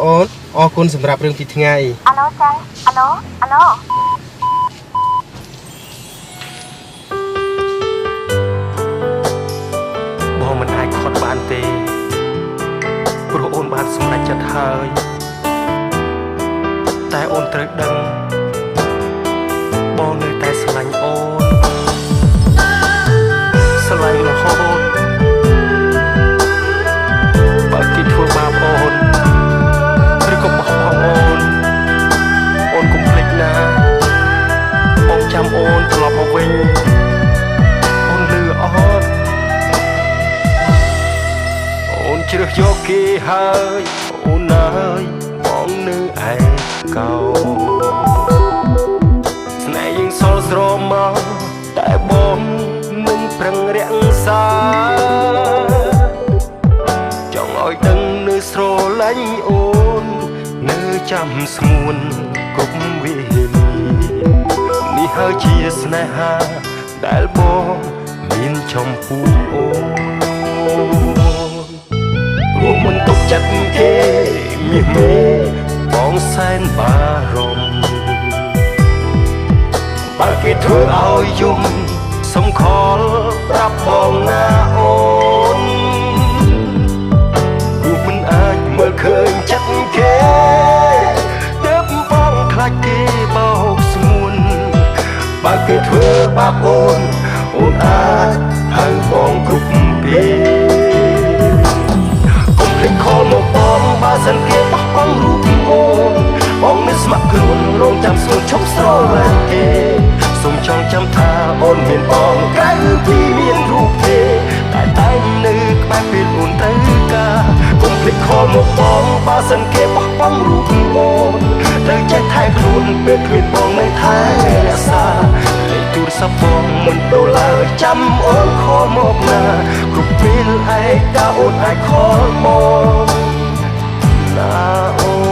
អូនអរគុណសម្រាប់រឿងពីថ្ងៃអាឡូចៅអាឡូបងមិនអាចខត់បានទេព្រោះអូនបានសម្រេចចិត្តហើយតែអូនត្រូវដឹងបងនៅតែស្រឡាញ់អូនស្រឡាញ់រហូតបើគេធ្វើបាបអូនឬក៏បោះបង់អូនកុំភ្លេចណាបងចាំអូនត្រឡប់មកវិញអូនលឺអត់អូនជ្រើសយកគេហើយអូនអើយបងនៅឯកោស្នេហ៍យើងសល់ស្រមកតែបងមិនប្រឹងរក្សាចង់ឲ្យដឹងនៅស្រឡាញ់អូននៅចាំស្ងួនគប់វានេះហើយជាស្នេហាដែលបងមានចំពោះអូនព្រោះមិនទុកចិត្តគេមាសមេបងសែនបារម្ភបើគេធ្វើឲ្យយំសំខល់ប្រាប់បងណាអូនព្រោះមិនអាចមើលឃើញចិត្តគេទើបបងខ្លាចគេបោកស្ងួនបើគេធ្វើបាបអូនអាចហៅបងគ្រប់ពេលកុំភ្លេចខលមកបងបើសិនគេបោះបង់រូបអូនបងមិនស្ម័គ្រខ្លួនរងចាំស្រួលឈប់ស្រឡាញ់គេសូមចងចាំថាអូនមានបងក្រៅពីមានរូបគេតែតែនៅក្បែរពេលអូនត្រូវការកុំភ្លេចខលមកបងបើសិនគេបោះបង់រូបអូនត្រូវចេះថែខ្លួនពេលគ្មានបងនៅថែរក្សាទូរស័ព្ទបងមិនដូរឡើយចាំអូនខលមកណាគ្រប់ពេលឯកាអូនអាចខលមកណាអូន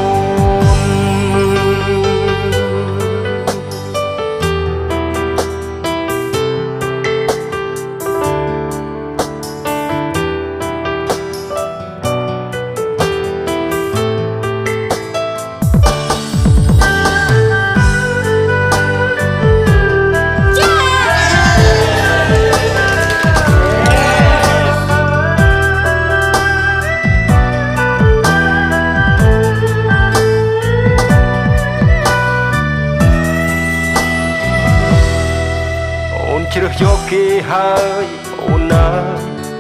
ជ្រើសយកគេហើយអូនណា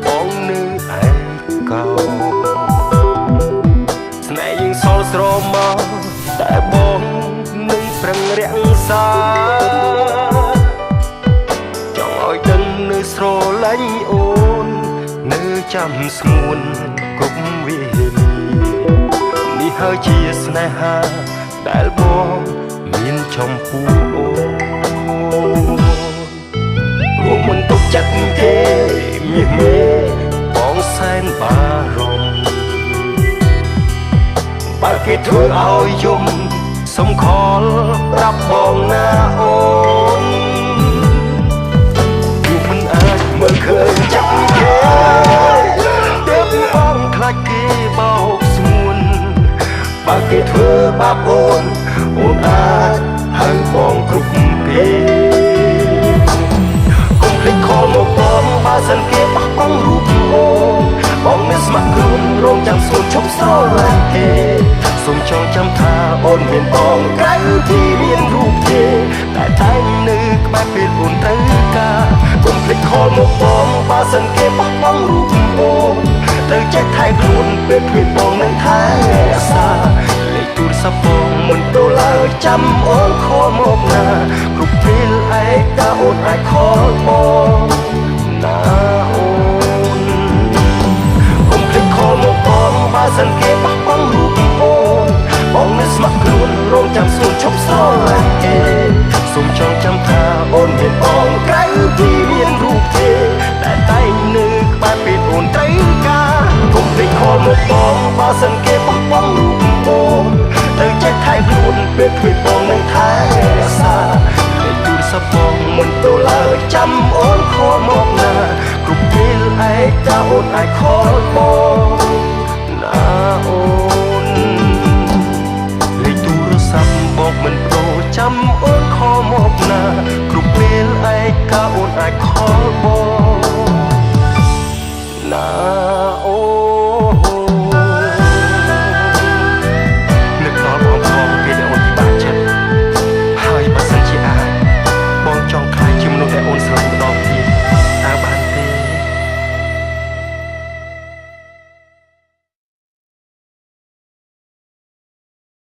បងនៅឯកោស្នេហ៍យើងសល់ស្រមកតែបងនឹងប្រឹងរក្សាចង់ឲ្យដឹងនៅស្រឡាញ់អូននៅចាំស្ងួនគ្រប់វានេះហើយជាស្នេហាដែលបងមានចំពោះអូនមិនទុកចិត្តគេមាសមេបងសែនបារម្ភបើគេធ្វើឲ្យយំសំខល់ប្រាប់បងណាអូនគឺមិនអាចមើលឃើញចិត្តគេទើបបងខ្លាចគេបោកស្ងួនបើគេធ្វើបាបអូនអាចហៅបងគ្រប់ពេលខលមកបងបើសិនគេបោះបង់រូបអូនបងមិនស្ម័គ្រខ្លួនរងចាំស្រួលឈប់ស្រឡាញ់គេសូមចងចាំថាអូនមានបងក្រៅពីមានរូបគេតែតែនៅក្បែរពេលអូនត្រូវការកុំភ្លេចខលមកបងបើសិនគេបោះបង់រូបអូនត្រូវចេះថែខ្លួនពេលគ្មានបងនឹងថែរក្សាលេខទូរស័ព្ទបងមិនដូរឡើយចាំអូនខលមកណាគ្រប់ពេលឯកាអូនអាចខលមកណាអូនកុំភ្លេចខលមកបងបើសិនគេបោះបង់រូបអូនបងមិនស្ម័គ្រខ្លួនរងចាំស្រួលឈប់ស្រឡាញ់គេសូមចងចាំថាអូនមានបងក្រៅពីមានរូបគេតែតែនៅក្បែរពេលអូនត្រូវការកុំភ្លេចខលមកបងបើសិនគេបោះបង់រូបអូនត្រូវចេះថែខ្លួនពេលគ្មានបងនឹងថែរក្សាលេខទូរស័ព្ទបងមិនដូរឡើយចាំអូនខលមកណាគ្រប់ពេលឯកាអូនអាចខល